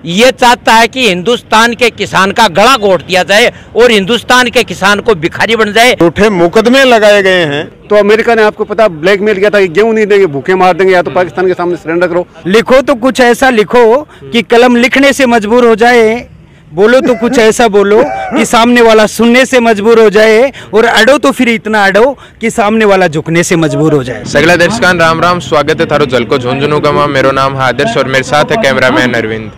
ये चाहता है कि हिंदुस्तान के किसान का गला घोट दिया जाए और हिंदुस्तान के किसान को भिखारी बन जाए। झूठे मुकदमे लगाए गए हैं। तो अमेरिका ने आपको पता ब्लैकमेल किया था कि गेहूं नहीं देंगे, भूखे मार देंगे, या तो पाकिस्तान के सामने सरेंडर करो। लिखो तो कुछ ऐसा लिखो कि कलम लिखने से मजबूर हो जाए, बोलो तो कुछ ऐसा बोलो कि सामने वाला सुनने से मजबूर हो जाए, और अड़ो तो फिर इतना अड़ो कि सामने वाला झुकने से मजबूर हो जाए। सगला दर्शकां राम राम, स्वागत है थारो जलको झुंझुनू का। मेरा नाम है आदर्श और मेरे साथ है कैमरामैन अरविंद।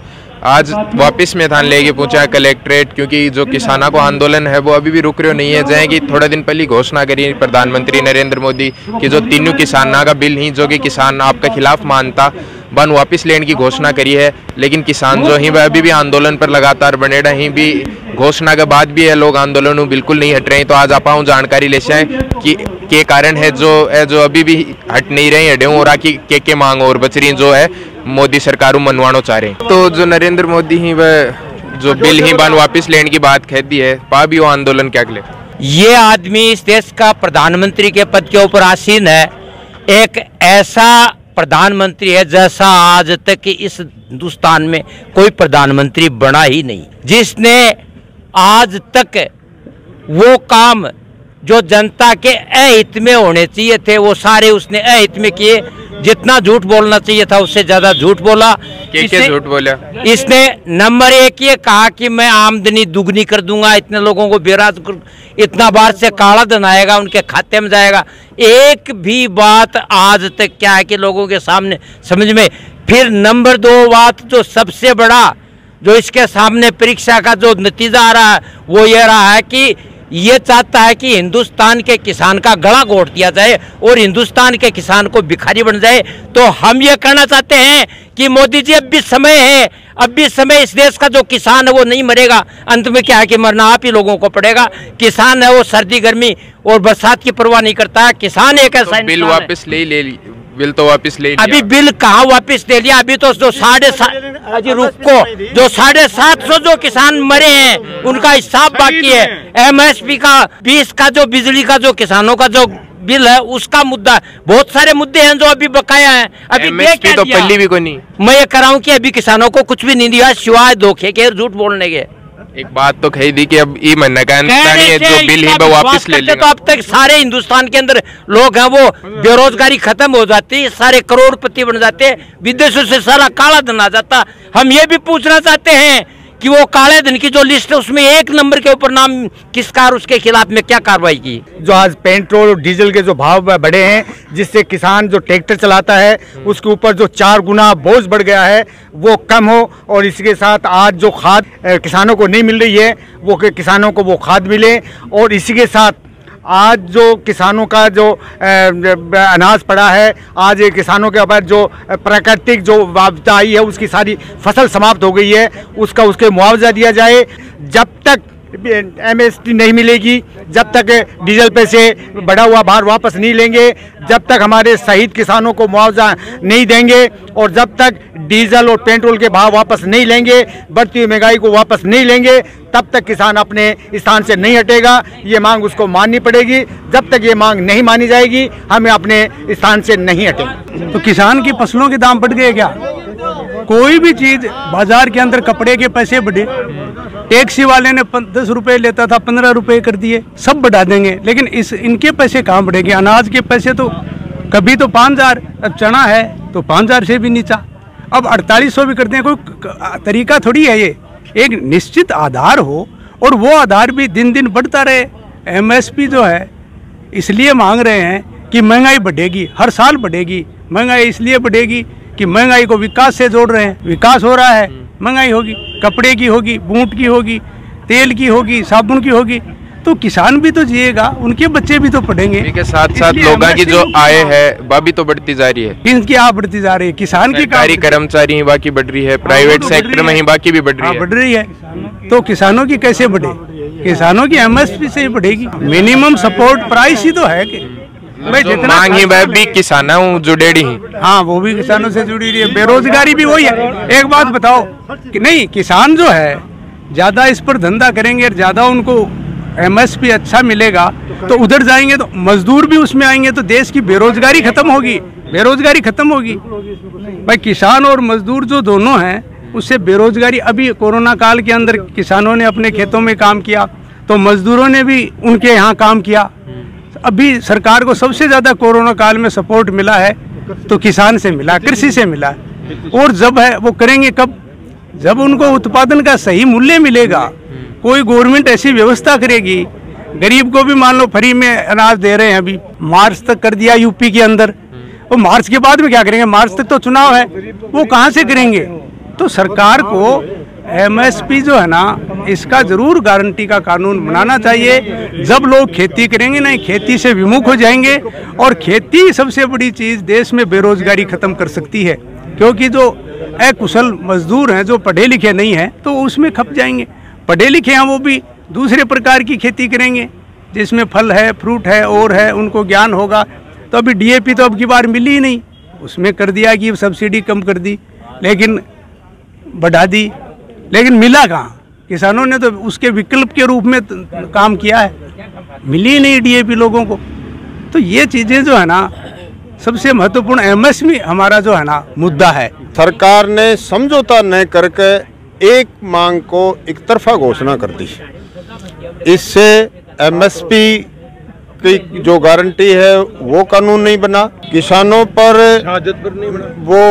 आज वापस में थान लेके पहुंचा कलेक्ट्रेट, क्योंकि जो किसानों को आंदोलन है वो अभी भी रुक रहे नहीं है। जैसे कि थोड़ा दिन पहले घोषणा करी प्रधानमंत्री नरेंद्र मोदी कि जो तीनों किसानों का बिल ही जो कि किसान आपका खिलाफ मानता बन वापस लेने की घोषणा करी है, लेकिन किसान जो ही वह अभी भी आंदोलन पर लगातार बने रहे भी। घोषणा के बाद भी ये लोग आंदोलन बिल्कुल नहीं हट रहे हैं। तो आज आप जानकारी ले जाए कि के कारण है जो अभी भी हट नहीं रहे हटे और आकी के मांग और बच रही जो है मोदी सरकार मनवानो चाह रहे हैं। तो जो नरेंद्र मोदी ही वह जो बिल ही बान वापस लेने की बात कह दी है, पा भी वो आंदोलन क्या ले। ये आदमी इस देश का प्रधानमंत्री के पद के ऊपर आसीन है, एक ऐसा प्रधानमंत्री है जैसा आज तक इस हिंदुस्तान में कोई प्रधानमंत्री बना ही नहीं, जिसने आज तक वो काम जो जनता के अहित में होने चाहिए थे वो सारे उसने अहित में किए। जितना झूठ बोलना चाहिए था उससे ज्यादा झूठ बोला। क्या झूठ बोला? इसने नंबर 1 ये कहा कि मैं आमदनी दुगनी कर दूंगा, इतने लोगों को बेरोजगार, इतना बार से काला धन आएगा उनके खाते में जाएगा। एक भी बात आज तक क्या है कि लोगों के सामने समझ में। फिर नंबर 2 बात जो सबसे बड़ा जो इसके सामने परीक्षा का जो नतीजा आ रहा है वो ये रहा है कि ये चाहता है कि हिंदुस्तान के किसान का गला घोट दिया जाए और हिंदुस्तान के किसान को भिखारी बन जाए। तो हम ये कहना चाहते हैं कि मोदी जी अब भी समय है, अब भी समय, इस देश का जो किसान है वो नहीं मरेगा। अंत में क्या है कि मरना आप ही लोगों को पड़ेगा। किसान है वो सर्दी गर्मी और बरसात की परवाह नहीं करता है। किसान एक ऐसा बिल वापस ले बिल तो वापस ले लिया। अभी बिल कहाँ वापस ले लिया? अभी तो जो 750 जो किसान मरे हैं उनका हिसाब बाकी है। MSP का 20 का जो बिजली का जो किसानों का जो बिल है उसका मुद्दा, बहुत सारे मुद्दे हैं जो अभी बकाया हैं। अभी MSP तो पल्ली भी कोई नहीं। मैं ये कह रहा हूँ कि अभी किसानों को कुछ भी नहीं दिया सिवाय धोखे के, झूठ बोलने के। एक बात तो कही दी कि अब ये महीने का जो बिल ही वापस ले लेगा। तो अब तक सारे हिंदुस्तान के अंदर लोग हैं वो बेरोजगारी खत्म हो जाती, सारे करोड़पति बन जाते, विदेशों से सारा काला धन आ जाता। हम ये भी पूछना चाहते हैं कि वो काले धन की जो लिस्ट है उसमें 1 नंबर के ऊपर नाम किसका और उसके खिलाफ में क्या कार्रवाई की। जो आज पेट्रोल और डीजल के जो भाव बढ़े हैं, जिससे किसान जो ट्रैक्टर चलाता है उसके ऊपर जो 4 गुना बोझ बढ़ गया है वो कम हो, और इसके साथ आज जो खाद किसानों को नहीं मिल रही है वो किसानों को वो खाद मिले, और इसी के साथ आज जो किसानों का जो अनाज पड़ा है, आज किसानों के ऊपर जो प्राकृतिक जो आपदा आई है उसकी सारी फसल समाप्त हो गई है, उसके मुआवजा दिया जाए। जब तक MSP नहीं मिलेगी, जब तक डीजल पे से बढ़ा हुआ भार वापस नहीं लेंगे, जब तक हमारे शहीद किसानों को मुआवजा नहीं देंगे, और जब तक डीजल और पेट्रोल के भाव वापस नहीं लेंगे, बढ़ती हुई महंगाई को वापस नहीं लेंगे, तब तक किसान अपने स्थान से नहीं हटेगा। ये मांग उसको माननी पड़ेगी। जब तक ये मांग नहीं मानी जाएगी हमें अपने स्थान से नहीं हटेंगे। तो किसान की फसलों के दाम बढ़ गए क्या? कोई भी चीज बाजार के अंदर, कपड़े के पैसे बढ़े, टैक्सी वाले ने 10 रुपए लेता था 15 रुपए कर दिए, सब बढ़ा देंगे, लेकिन इनके पैसे कहाँ बढ़ेंगे? अनाज के पैसे तो कभी तो 5000, अब चना है तो 5000 से भी नीचा, अब 4800 भी करते हैं। कोई तरीका थोड़ी है ये। एक निश्चित आधार हो और वो आधार भी दिन दिन बढ़ता रहे। MSP जो है इसलिए मांग रहे हैं कि महंगाई बढ़ेगी, हर साल बढ़ेगी। महंगाई इसलिए बढ़ेगी कि महंगाई को विकास से जोड़ रहे हैं, विकास हो रहा है, महंगाई होगी, कपड़े की होगी, बूट की होगी, तेल की होगी, साबुन की होगी, तो किसान भी तो जिएगा, उनके बच्चे भी तो पढ़ेंगे। के साथ साथ लोगों की जो आय है वह भी तो बढ़ती जा रही है। किनकी आय बढ़ती जा रही है? किसान की। सरकारी कर्मचारी ही बाकी बढ़ रही है, प्राइवेट सेक्टर में ही बाकी भी बढ़ रही है। तो किसानों की कैसे बढ़े? किसानों की MSP से ही बढ़ेगी। मिनिमम सपोर्ट प्राइस ही तो है कि भाई जितना मांग ही वह भी किसानों जुड़ेड़ी ही। हाँ, वो भी किसानों से जुड़ी रही है। बेरोजगारी भी वही है। एक बात बताओ कि नहीं, किसान जो है ज्यादा इस पर धंधा करेंगे, ज्यादा उनको MSP अच्छा मिलेगा तो उधर जाएंगे, तो मजदूर भी उसमें आएंगे, तो देश की बेरोजगारी खत्म होगी। बेरोजगारी खत्म होगी। भाई किसान और मजदूर जो दोनों हैं उससे बेरोजगारी, अभी कोरोना काल के अंदर किसानों ने अपने खेतों में काम किया तो मजदूरों ने भी उनके यहाँ काम किया। अभी सरकार को सबसे ज़्यादा कोरोना काल में सपोर्ट मिला है तो किसान से मिला, कृषि से मिला। और जब है वो करेंगे कब? जब उनको उत्पादन का सही मूल्य मिलेगा। कोई गवर्नमेंट ऐसी व्यवस्था करेगी, गरीब को भी मान लो फ्री में अनाज दे रहे हैं, अभी मार्च तक कर दिया यूपी के अंदर, वो मार्च के बाद में क्या करेंगे? मार्च तक तो चुनाव है, वो कहाँ से करेंगे? तो सरकार को एमएसपी जो है ना, इसका जरूर गारंटी का कानून बनाना चाहिए। जब लोग खेती करेंगे ना, खेती से विमुख हो जाएंगे। और खेती सबसे बड़ी चीज़ देश में बेरोजगारी खत्म कर सकती है, क्योंकि जो अकुशल मजदूर हैं, जो पढ़े लिखे नहीं हैं, तो उसमें खप जाएंगे। पढ़े लिखे हैं वो भी दूसरे प्रकार की खेती करेंगे जिसमें फल है, फ्रूट है और है, उनको ज्ञान होगा। तो अभी डीएपी तो अब की बार मिली ही नहीं, उसमें कर दिया कि सब्सिडी कम कर दी, लेकिन बढ़ा दी, लेकिन मिला कहाँ? किसानों ने तो उसके विकल्प के रूप में काम किया है, मिली नहीं डीएपी लोगों को। तो ये चीज़ें जो है ना, सबसे महत्वपूर्ण एमएसपी हमारा जो है ना मुद्दा है। सरकार ने समझौता न करके एक मांग को एक तरफा घोषणा कर दी। इससे एमएसपी की जो गारंटी है वो कानून नहीं बना, किसानों पर वो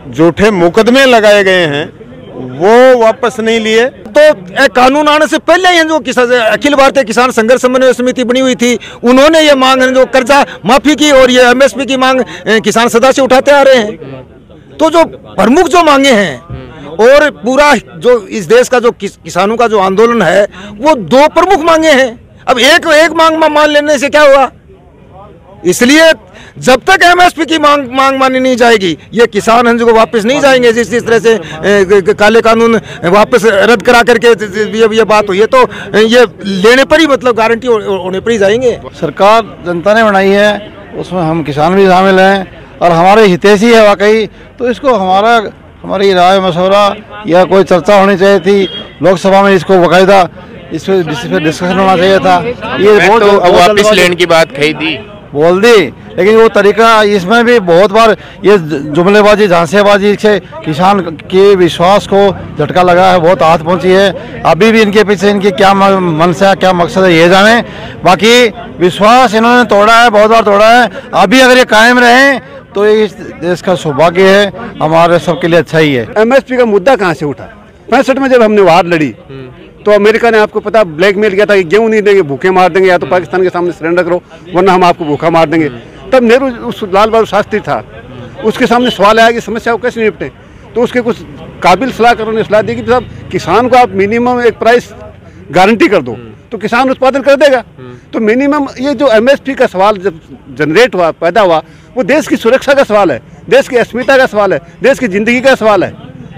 झूठे मुकदमे लगाए गए हैं वो वापस नहीं लिए। तो कानून आने से पहले ही जो अखिल भारतीय किसान संघर्ष समन्वय समिति बनी हुई थी, उन्होंने ये मांग जो कर्जा माफी की और ये एमएसपी की मांग किसान सदा से उठाते आ रहे हैं। तो जो प्रमुख जो मांगे हैं और पूरा जो इस देश का जो किसानों का जो आंदोलन है, वो दो प्रमुख मांगे हैं। अब एक मांग मान लेने से क्या हुआ? इसलिए जब तक एमएसपी की मांग मानी नहीं जाएगी, ये किसान हैं जो वापस नहीं जाएंगे। जिस तरह से काले कानून वापस रद्द करा करके ये बात हुई है, तो ये लेने पर ही मतलब गारंटी होने पर ही जाएंगे। सरकार जनता ने बनाई है, उसमें हम किसान भी शामिल हैं और हमारे हितैषी है वाकई। तो इसको हमारी राय मशवरा या कोई चर्चा होनी चाहिए थी लोकसभा में, इसको बाकायदा इस पर डिस्कशन होना चाहिए था। ये बहुत वापस लेने की बात कही थी, बोल दी, लेकिन वो तरीका इसमें भी बहुत बार ये जुमलेबाजी, झांसेबाजी से किसान के विश्वास को झटका लगा है, बहुत आहत पहुंची है। अभी भी इनके पीछे इनकी क्या मनसा, क्या मकसद है ये जाने। बाकी विश्वास इन्होंने तोड़ा है, बहुत बार तोड़ा है। अभी अगर ये कायम रहे तो इस देश का सौभाग्य है, हमारे सबके लिए अच्छा ही है। एमएसपी का मुद्दा कहाँ से उठा? 65 में जब हमने वार लड़ी तो अमेरिका ने आपको पता ब्लैकमेल किया था कि गेहूं नहीं देंगे, भूखे मार देंगे, या तो पाकिस्तान के सामने सरेंडर करो वरना हम आपको भूखा मार देंगे। तब नेहरू, उस लाल बहादुर शास्त्री था, उसके सामने सवाल आया कि समस्या को कैसे निपटें। तो उसके कुछ काबिल सलाहकारों ने सलाह दी कि साहब किसान को आप मिनिमम एक प्राइस गारंटी कर दो तो किसान उत्पादन कर देगा। तो मिनिमम ये जो एमएसपी का सवाल जब जनरेट हुआ, पैदा हुआ, वो देश की सुरक्षा का सवाल है, देश की अस्मिता का सवाल है, देश की जिंदगी का सवाल है।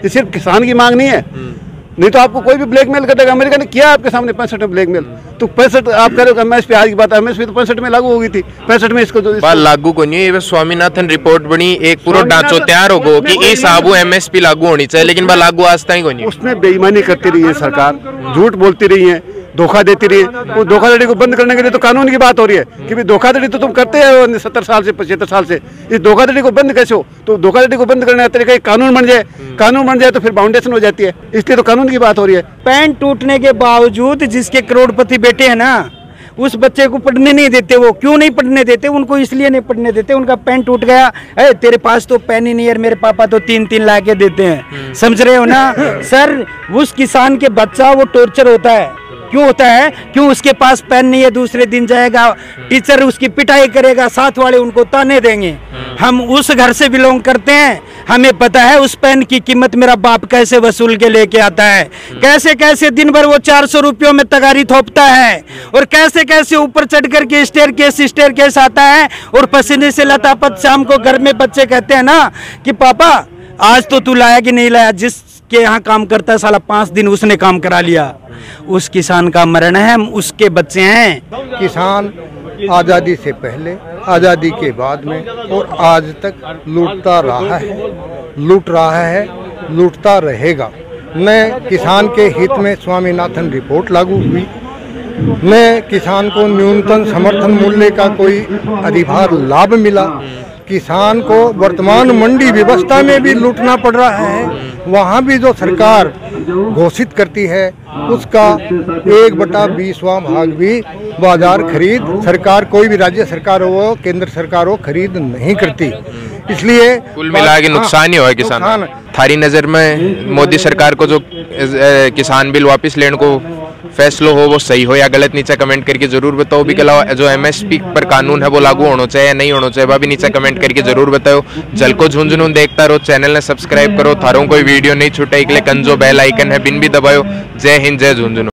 ये सिर्फ किसान की मांग नहीं है, नहीं तो आपको कोई भी ब्लैकमेल कर देगा। अमेरिका ने किया आपके सामने 65 में ब्लैकमेल, तो 65 आप कह रहे हो एमएसपी आज की बात है, एमएसपी तो 65 में लागू हो गई थी, 65 में इसको लागू को नहीं है। स्वामीनाथन रिपोर्ट बनी, एक पूरा ढांचो तैयार हो गो कि इस आबू एमएसपी लागू होनी चाहिए, लेकिन वह लागू आज तक नहीं। उसमें बेईमानी करती रही है सरकार, झूठ बोलती रही है, धोखा देती रही है। वो धोखाधड़ी को बंद करने के लिए तो कानून की बात हो रही है कि भाई धोखाधड़ी तो तुम करते हैं 70 साल से 75 साल से, इस धोखाधड़ी को बंद कैसे हो? तो धोखाधड़ी को बंद करने का तरीका कानून बन जाए, कानून बन जाए तो फिर फाउंडेशन हो जाती है, इसलिए तो कानून की बात हो रही है। पैंट टूटने के बावजूद जिसके करोड़पति बेटे हैं ना, उस बच्चे को पढ़ने नहीं देते। वो क्यों नहीं पढ़ने देते? उनको इसलिए नहीं पढ़ने देते, उनका पेन टूट गया, अरे तेरे पास तो पेन ही नहीं है, मेरे पापा तो 3-3 ला के देते हैं। समझ रहे हो ना सर? उस किसान के बच्चा वो टॉर्चर होता है, क्यों होता है? क्यों? उसके पास पेन नहीं है, दूसरे दिन जाएगा, टीचर उसकी पिटाई करेगा, साथ वाले उनको ताने देंगे। हम उस घर से बिलोंग करते हैं, हमें पता है उस पेन की कीमत मेरा बाप कैसे वसूल के लेके आता है, कैसे कैसे दिन भर वो 400 रुपयों में तगारी थोपता है, और कैसे कैसे ऊपर चढ़ करके स्टेयर केस आता है, और पसीने से लतापत शाम को घर में बच्चे कहते हैं ना कि पापा आज तो तू लाया कि नहीं लाया। जिसके यहाँ काम करता है साला 5 दिन उसने काम करा लिया, उस किसान का मरण है, हम उसके बच्चे हैं। किसान आज़ादी से पहले, आज़ादी के बाद में और आज तक लूटता रहा है, लूट रहा है, लूटता रहेगा। न किसान के हित में स्वामीनाथन रिपोर्ट लागू हुई, न किसान को न्यूनतम समर्थन मूल्य का कोई अधिभार लाभ मिला, किसान को वर्तमान मंडी व्यवस्था में भी लूटना पड़ रहा है। वहाँ भी जो सरकार घोषित करती है उसका 1/20वां भाग भी बाजार खरीद सरकार, कोई भी राज्य सरकार हो केंद्र सरकार हो, खरीद नहीं करती। इसलिए कुल मिला के नुकसान ही हुआ है किसान। थारी नज़र में मोदी सरकार को जो किसान बिल वापस लेने को फैसलो हो वो सही हो या गलत, नीचे कमेंट करके जरूर बताओ। भी के अलावा जो MSP पर कानून है वो लागू होना चाहिए या नहीं होना चाहिए, वह भी नीचे कमेंट करके जरूर बताओ। जलको झुंझुनू देखता रहो, चैनल ने सब्सक्राइब करो, थारों कोई वीडियो नहीं छूटे, एक कंजो बेल आइकन है बिन भी दबाओ। जय हिंद, जय झुंझुनू।